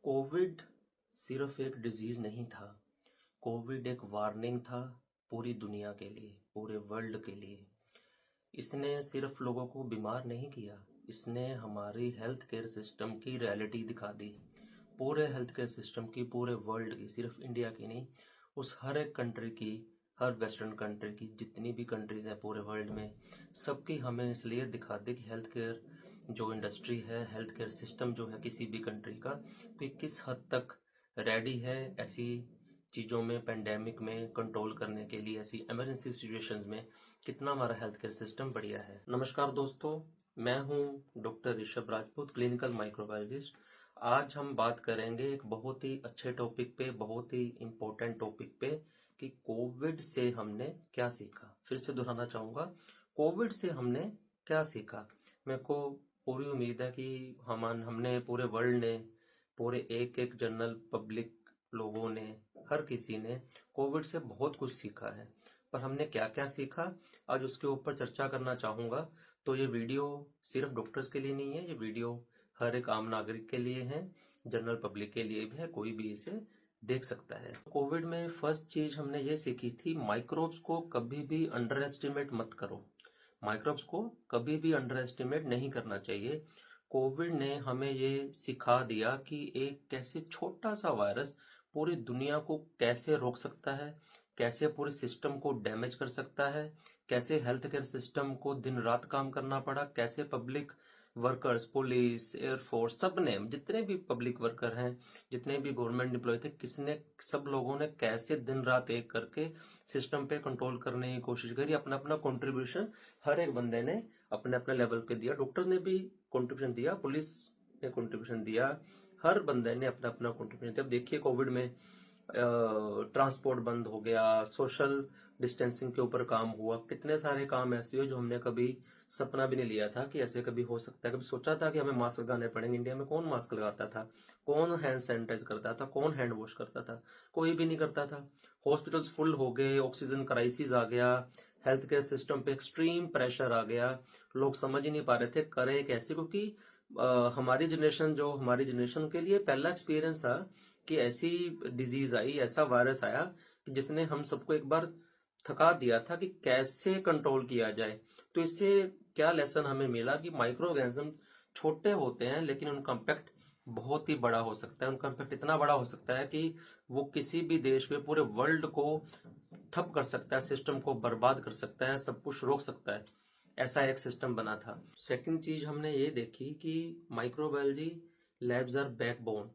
Covid सिर्फ एक disease नहीं था। कोविड एक वार्निंग था पूरी दुनिया के लिए, पूरे वर्ल्ड के लिए। इसने सिर्फ लोगों को बीमार नहीं किया, इसने हमारी हेल्थ केयर सिस्टम की रियलिटी दिखा दी। पूरे हेल्थ केयर सिस्टम की, पूरे वर्ल्ड की, सिर्फ इंडिया की नहीं, उस हर एक कंट्री की, हर वेस्टर्न कंट्री की, जितनी भी कंट्रीज हैं पूरे वर्ल्ड में, सबकी हमें इसलिए दिखा दी कि हेल्थ केयर जो इंडस्ट्री है, हेल्थ केयर सिस्टम जो है किसी भी कंट्री का, कि किस हद तक रेडी है ऐसी चीज़ों में, पेंडेमिक में कंट्रोल करने के लिए, ऐसी इमरजेंसी सिचुएशंस में कितना हमारा हेल्थ केयर सिस्टम बढ़िया है। नमस्कार दोस्तों, मैं हूं doctor Rishabh Rajput, clinical microbiologist. आज हम बात करेंगे एक बहुत ही अच्छे टॉपिक पे, बहुत ही इम्पोर्टेंट टॉपिक पे, कि कोविड से हमने क्या सीखा। फिर से दोहराना चाहूंगा, कोविड से हमने क्या सीखा। मेरे को पूरी उम्मीद है कि हमने पूरे वर्ल्ड ने, पूरे एक एक जनरल पब्लिक लोगों ने, हर किसी ने कोविड से बहुत कुछ सीखा है। पर हमने क्या क्या सीखा, आज उसके ऊपर चर्चा करना चाहूंगा। तो ये वीडियो सिर्फ डॉक्टर्स के लिए नहीं है, ये वीडियो हर एक आम नागरिक के लिए है, जनरल पब्लिक के लिए भी है, कोई भी इसे देख सकता है। कोविड में फर्स्ट चीज हमने ये सीखी थी, माइक्रोब्स को कभी भी अंडर एस्टिमेट मत करो। माइक्रोब्स को कभी भी अंडर एस्टिमेट नहीं करना चाहिए। कोविड ने हमें ये सिखा दिया कि एक कैसे छोटा सा वायरस पूरी दुनिया को कैसे रोक सकता है, कैसे पूरे सिस्टम को डैमेज कर सकता है, कैसे हेल्थ केयर सिस्टम को दिन रात काम करना पड़ा, कैसे पब्लिक वर्कर्स, पुलिस, एयरफोर्स, सब ने, जितने भी पब्लिक वर्कर हैं, जितने भी गवर्नमेंट एम्प्लॉय थे, किसने, सब लोगों ने कैसे दिन रात एक करके सिस्टम पे कंट्रोल करने की कोशिश करी। अपना अपना कंट्रीब्यूशन हर एक बंदे ने अपने अपने लेवल पे दिया। डॉक्टर्स ने भी कंट्रीब्यूशन दिया, पुलिस ने कंट्रीब्यूशन दिया, हर बंदे ने अपना अपना कंट्रीब्यूशन दिया। अब देखिए कोविड में ट्रांसपोर्ट बंद हो गया, सोशल डिस्टेंसिंग के ऊपर काम हुआ, कितने सारे काम ऐसे हुए जो हमने कभी सपना भी नहीं लिया था कि ऐसे कभी हो सकता है। कभी सोचा था कि हमें मास्क लगाने पड़ेंगे। इंडिया में कौन मास्क लगाता था, कौन हैंड सैनिटाइज करता था, कौन हैंड वॉश करता था? कोई भी नहीं करता था। हॉस्पिटल्स फुल हो गए, ऑक्सीजन क्राइसिस आ गया, हेल्थ केयर सिस्टम पे एक्सट्रीम प्रेशर आ गया। लोग समझ ही नहीं पा रहे थे करें कैसे, क्योंकि हमारी जनरेशन के लिए पहला एक्सपीरियंस था कि ऐसी डिजीज आई, ऐसा वायरस आया कि जिसने हम सबको एक बार थका दिया था कि कैसे कंट्रोल किया जाए। तो इससे क्या लेसन हमें मिला कि माइक्रो ऑर्गेनिज्म छोटे होते हैं लेकिन उनका इम्पैक्ट बहुत ही बड़ा हो सकता है। उनका इम्पैक्ट इतना बड़ा हो सकता है कि वो किसी भी देश में, पूरे वर्ल्ड को ठप कर सकता है, सिस्टम को बर्बाद कर सकता है, सब कुछ रोक सकता है। ऐसा एक सिस्टम बना था। सेकंड चीज हमने ये देखी कि माइक्रोबायोलॉजी लैब्स आर बैकबोन।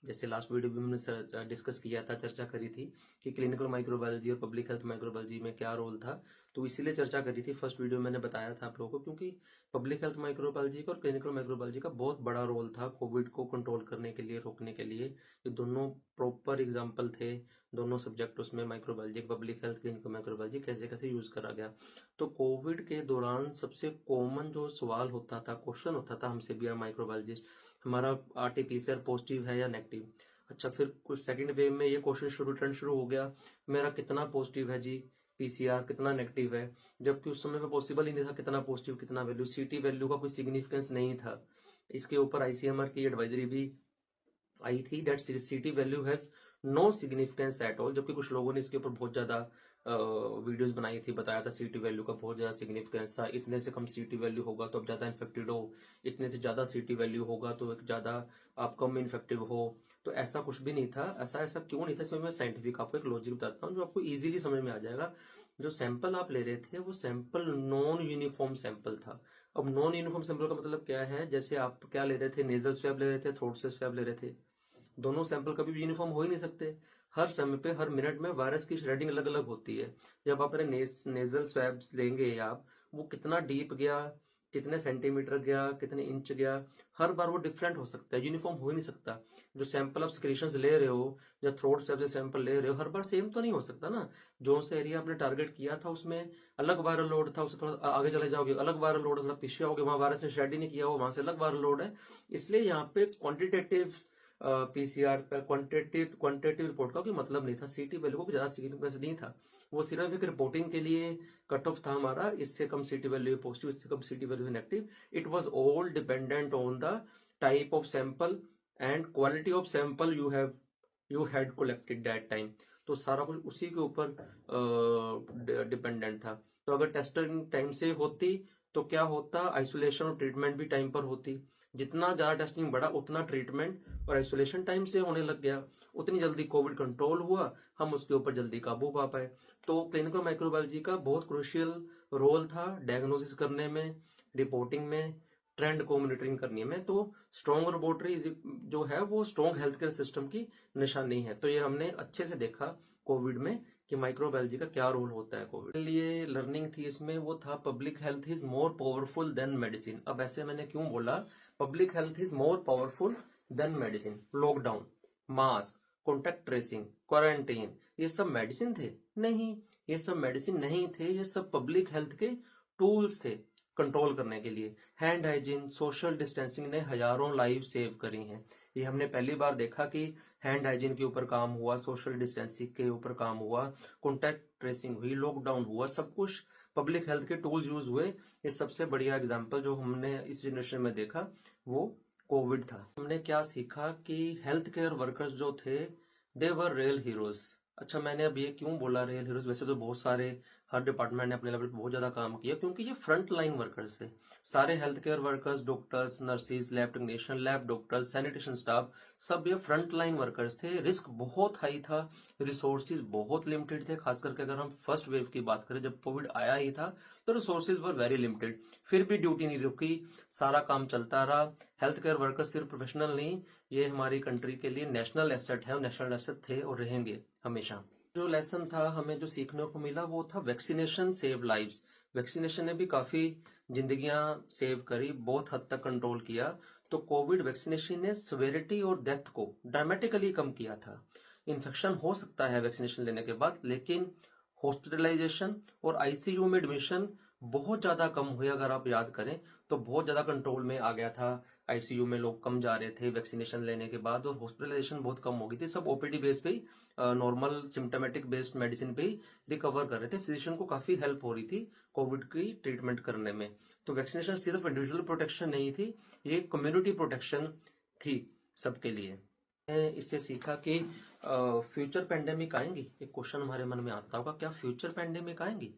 जैसे लास्ट वीडियो भी हमने डिस्कस किया था, चर्चा करी थी कि क्लिनिकल माइक्रोबायोलॉजी और पब्लिक हेल्थ माइक्रोबायोलॉजी में क्या रोल था। तो इसीलिए चर्चा करी थी, फर्स्ट वीडियो मैंने बताया था आप लोगों को, क्योंकि पब्लिक हेल्थ माइक्रोबायोलॉजी का और क्लिनिकल माइक्रोबायोलॉजी का बहुत बड़ा रोल था कोविड को कंट्रोल करने के लिए, रोकने के लिए। ये दोनों प्रॉपर एग्जाम्पल थे, दोनों सब्जेक्ट उसमें, microbiology, public health, clinical microbiology, कैसे कैसे यूज करा गया। तो कोविड के दौरान सबसे कॉमन जो सवाल होता था, क्वेश्चन होता था हमसे भी, माइक्रोबायोलॉजिस्ट, हमारा आरटीपीसीआर पॉजिटिव है या नेगेटिव। अच्छा, फिर कुछ सेकंड वेव में ये क्वेश्चन ट्रेंड शुरू हो गया, मेरा कितना पॉजिटिव है जी पीसीआर, कितना नेगेटिव है। जबकि उस समय में पॉसिबल ही नहीं था कितना पॉजिटिव कितना वैल्यू, सीटी वैल्यू का कोई सिग्निफिकेंस नहीं था। इसके ऊपर आईसीएमआर की एडवाइजरी भी आई थी, that CT value has no significance at all. जबकि कुछ लोगों ने इसके ऊपर बहुत ज्यादा वीडियोस बनाई थी, बताया था सीटी वैल्यू का बहुत ज्यादा सिग्निफिकेंस था। इतने से कम सीटी वैल्यू होगा तो आप ज्यादा इन्फेक्टेड हो, इतने से ज्यादा सीटी वैल्यू होगा तो एक ज्यादा आप कम इन्फेक्टिव हो। तो ऐसा कुछ भी नहीं था। ऐसा क्यों नहीं था, इसमें मैं साइंटिफिक आपको एक लॉजिक बताता हूँ जो आपको इजीली समझ में आ जाएगा। जो सैंपल आप ले रहे थे वो सैंपल नॉन यूनिफॉर्म सैंपल था। अब नॉन यूनिफॉर्म सैंपल का मतलब क्या है, जैसे आप क्या ले रहे थे, नेजल स्वैब ले रहे थे, थ्रोट से स्वैब ले रहे थे। दोनों सैंपल कभी भी यूनिफॉर्म हो ही नहीं सकते। हर समय पे, हर मिनट में वायरस की श्रेडिंग अलग अलग होती है। जब आप अपने नेजल स्वैब्स लेंगे आप, वो कितना डीप गया, कितने सेंटीमीटर गया, कितने इंच गया, हर बार वो डिफरेंट हो सकता है, यूनिफॉर्म हो ही नहीं सकता। जो सैंपल आप सिक्रेशंस ले रहे हो या थ्रोट स्वैब से सैंपल ले रहे हो, हर बार सेम तो नहीं हो सकता ना। जो से एरिया आपने टारगेट किया था उसमें अलग वायरल लोड था, उससे थोड़ा आगे चले जाओगे अलग वायरल लोड, मतलब पीछे आओगे वहां वायरस ने शेड ही नहीं किया हो, वहां से अलग वायरल लोड है। इसलिए यहाँ पे क्वांटिटेटिव पीसीआर पर क्वांटिटेटिव रिपोर्ट का कोई मतलब नहीं था। सीटी वैल्यू को ज्यादा सिग्निफिकेंस नहीं था, वो सिर्फ एक रिपोर्टिंग के लिए कट ऑफ था हमारा। इससे कम सीटी वैल्यू पॉजिटिव, इससे कम सीटी value negative. It was all dependent on the type of sample and quality of sample you had collected that time. तो सारा कुछ उसी के ऊपर डिपेंडेंट था। तो अगर टेस्टिंग टाइम से होती तो क्या होता, आइसोलेशन और ट्रीटमेंट भी टाइम पर होती। जितना ज्यादा टेस्टिंग बढ़ा उतना ट्रीटमेंट और आइसोलेशन टाइम से होने लग गया, उतनी जल्दी कोविड कंट्रोल हुआ, हम उसके ऊपर जल्दी काबू पा पाए। तो क्लिनिकल माइक्रोबायोलॉजी का बहुत क्रुशियल रोल था डायग्नोसिस करने में, रिपोर्टिंग में, ट्रेंड को मॉनिटरिंग करने में। तो स्ट्रॉन्ग लेबोरेटरी जो है वो स्ट्रॉन्ग हेल्थ केयर सिस्टम की निशानी है। तो ये हमने अच्छे से देखा कोविड में कि माइक्रोबायोलॉजी का क्या रोल होता है। कोविड के लिए लर्निंग थी इसमें, वो था public health is more powerful than medicine. अब ऐसे मैंने क्यों बोला, public health is more powerful than medicine. Lockdown, mask, contact tracing, quarantine, ये सब मेडिसिन थे? नहीं, ये सब मेडिसिन नहीं थे, ये सब पब्लिक हेल्थ के टूल्स थे कंट्रोल करने के लिए। हैंड हाइजीन, सोशल डिस्टेंसिंग ने हजारों लाइफ सेव करी हैं। ये हमने पहली बार देखा कि हैंड हाइजीन के ऊपर काम हुआ, सोशल डिस्टेंसिंग के ऊपर काम हुआ, कॉन्टैक्ट ट्रेसिंग हुई, लॉकडाउन हुआ, सब कुछ पब्लिक हेल्थ के टूल्स यूज हुए। ये सबसे बढ़िया एग्जाम्पल जो हमने इस जनरेशन में देखा वो कोविड था। हमने क्या सीखा कि हेल्थ केयर वर्कर्स जो थे दे वर रियल हीरोज। अच्छा, मैंने अब ये क्यों बोला रियल हीरोज, वैसे तो बहुत सारे हर डिपार्टमेंट ने अपने लेवल पे बहुत ज्यादा काम किया, क्योंकि ये फ्रंट लाइन वर्कर्स थे। सारे health care workers, doctors, nurses, lab technician, lab doctors, sanitation staff, सब ये फ्रंट लाइन वर्कर्स थे। रिस्क बहुत हाई था, रिसोर्सेज बहुत लिमिटेड थे। खास करके अगर हम फर्स्ट वेव की बात करें, जब कोविड आया ही था तो रिसोर्सेज वर वेरी लिमिटेड, फिर भी ड्यूटी नहीं रुकी, सारा काम चलता रहा। हेल्थ केयर वर्कर्स सिर्फ प्रोफेशनल नहीं, ये हमारी कंट्री के लिए नेशनल एसेट है, नेशनल एसेट थे और रहेंगे हमेशा। जो लेसन था हमें, जो सीखने को मिला, वो था वैक्सीनेशन सेव लाइव्स। वैक्सीनेशन ने भी काफी जिंदगियां सेव करी, बहुत हद तक कंट्रोल किया। तो कोविड वैक्सीनेशन ने सिवियरिटी और डेथ को ड्रामेटिकली कम किया था। इन्फेक्शन हो सकता है वैक्सीनेशन लेने के बाद, लेकिन हॉस्पिटलाइजेशन और आईसीयू में एडमिशन बहुत ज्यादा कम हुए। अगर आप याद करें तो बहुत ज्यादा कंट्रोल में आ गया था, आईसीयू में लोग कम जा रहे थे वैक्सीनेशन लेने के बाद, और हॉस्पिटलाइजेशन बहुत कम हो गई थी। सब ओपीडी बेस पे ही, नॉर्मल सिम्टोमेटिक बेस्ड मेडिसिन पे ही रिकवर कर रहे थे। फिजिशियन को काफी हेल्प हो रही थी कोविड की ट्रीटमेंट करने में। तो वैक्सीनेशन सिर्फ इंडिविजुअल प्रोटेक्शन नहीं थी, ये कम्युनिटी प्रोटेक्शन थी सबके लिए। इससे सीखा कि फ्यूचर पैंडेमिक आएंगी। एक क्वेश्चन हमारे मन में आता होगा, क्या फ्यूचर पैंडेमिक आएंगी?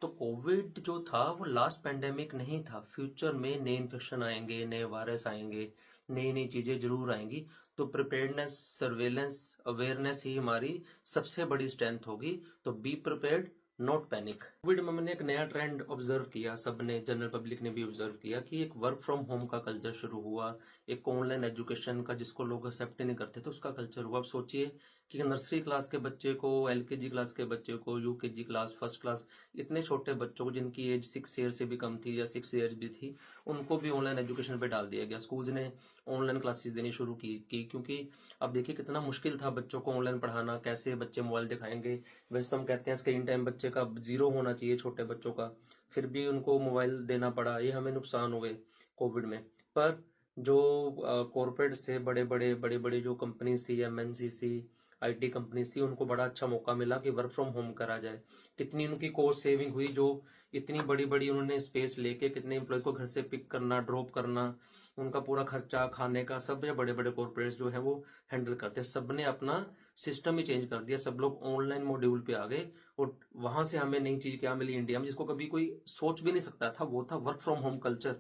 तो कोविड जो था वो लास्ट पैंडेमिक नहीं था। फ्यूचर में नए इन्फेक्शन आएंगे, नए वायरस आएंगे, नई नई चीजें जरूर आएंगी। तो प्रिपेयर्डनेस, सर्वेलेंस, अवेयरनेस ही हमारी सबसे बड़ी स्ट्रेंथ होगी। तो be prepared, not panic. Covid में मैंने एक नया ट्रेंड ऑब्जर्व किया, सबने, जनरल पब्लिक ने भी ऑब्जर्व किया कि एक वर्क फ्रॉम होम का कल्चर शुरू हुआ, एक ऑनलाइन एजुकेशन का जिसको लोग एक्सेप्ट ही नहीं करते थे उसका कल्चर हुआ। अब सोचिए कि नर्सरी क्लास के बच्चे को, एलकेजी क्लास के बच्चे को, यूकेजी क्लास, फर्स्ट क्लास, इतने छोटे बच्चों को जिनकी एज 6 ईयर से भी कम थी या 6 ईयर भी थी, उनको भी ऑनलाइन एजुकेशन पे डाल दिया गया। स्कूल्स ने ऑनलाइन क्लासेस देनी शुरू की क्योंकि अब देखिए कितना मुश्किल था बच्चों को ऑनलाइन पढ़ाना, कैसे बच्चे मोबाइल दिखाएंगे। वैसे तो हम कहते हैं स्क्रीन टाइम बच्चे का 0 होना चाहिए, छोटे बच्चों का, फिर भी उनको मोबाइल देना पड़ा। ये हमें नुकसान हुए कोविड में। पर जो कॉर्पोरेट्स थे, बड़े बड़े जो कंपनीज थी, एमएनसीसी, आईटी कंपनीज थी, उनको बड़ा अच्छा मौका मिला कि वर्क फ्रॉम होम करा जाए। कितनी उनकी कॉस्ट सेविंग हुई, जो इतनी बड़ी बड़ी उन्होंने स्पेस लेके कितने एम्प्लॉयज को घर से पिक करना, ड्रॉप करना, उनका पूरा खर्चा खाने का सब बड़े बड़े कॉर्पोरेट्स जो है वो हैंडल करते हैं। सबने अपना सिस्टम ही चेंज कर दिया, सब लोग ऑनलाइन मॉड्यूल पे आ गए। और वहां से हमें नई चीज क्या मिली इंडिया में, जिसको कभी कोई सोच भी नहीं सकता था, वो था वर्क फ्रॉम होम कल्चर।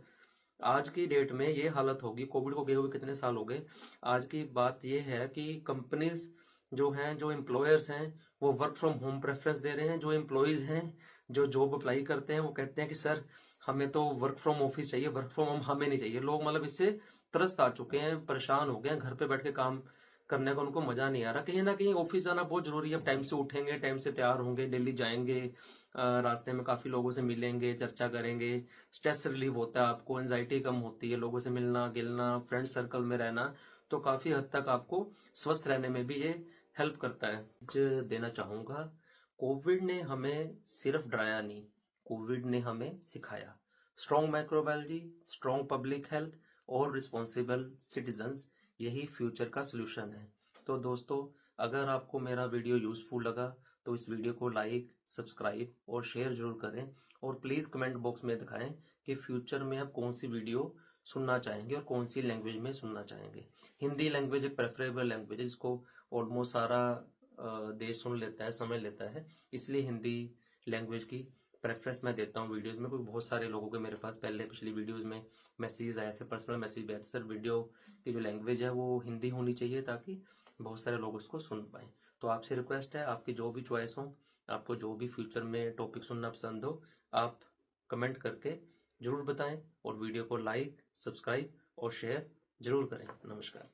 आज की डेट में ये हालत होगी, कोविड को गए हुए कितने साल हो गए, आज की बात ये है कि कंपनीज जो हैं, जो एम्प्लॉयर्स हैं, वो वर्क फ्रॉम होम प्रेफरेंस दे रहे हैं। जो एम्प्लॉयज हैं, जो जॉब अप्लाई करते हैं, वो कहते हैं कि सर हमें तो वर्क फ्रॉम ऑफिस चाहिए, वर्क फ्रॉम होम हमें नहीं चाहिए। लोग मतलब इससे त्रस्त आ चुके हैं, परेशान हो गए हैं, घर पे बैठ के काम करने का उनको मजा नहीं आ रहा। कहीं ना कहीं ऑफिस जाना बहुत जरूरी है। अब टाइम से उठेंगे, टाइम से तैयार होंगे, डेली जाएंगे, रास्ते में काफी लोगों से मिलेंगे, चर्चा करेंगे, स्ट्रेस रिलीव होता है, आपको एंजाइटी कम होती है, लोगों से मिलना गिलना, फ्रेंड सर्कल में रहना, तो काफी हद तक आपको स्वस्थ रहने में भी ये हेल्प करता है। देना चाहूंगा, कोविड ने हमें सिर्फ डराया नहीं, कोविड ने हमें सिखाया। Strong microbiology, strong public health और रिस्पॉन्सिबल सिटीजन्स, यही फ्यूचर का सोल्यूशन है। तो दोस्तों, अगर आपको मेरा वीडियो यूजफुल लगा तो इस वीडियो को लाइक, सब्सक्राइब और शेयर जरूर करें। और प्लीज कमेंट बॉक्स में दिखाएं कि फ्यूचर में आप कौन सी वीडियो सुनना चाहेंगे और कौन सी लैंग्वेज में सुनना चाहेंगे। हिंदी लैंग्वेज एक प्रेफरेबल लैंग्वेज है जिसको ऑलमोस्ट सारा देश सुन लेता है, समझ लेता है, इसलिए हिंदी लैंग्वेज की प्रेफरेंस मैं देता हूँ वीडियोस में। क्योंकि बहुत सारे लोगों के मेरे पास पहले पिछली वीडियोस में मैसेज आए थे, पर्सनल मैसेज आए थे, सर वीडियो की जो लैंग्वेज है वो हिंदी होनी चाहिए ताकि बहुत सारे लोग उसको सुन पाए। तो आपसे रिक्वेस्ट है, आपकी जो भी चॉइस हो, आपको जो भी फ्यूचर में टॉपिक सुनना पसंद हो, आप कमेंट करके जरूर बताएं और वीडियो को लाइक, सब्सक्राइब और शेयर जरूर करें। नमस्कार।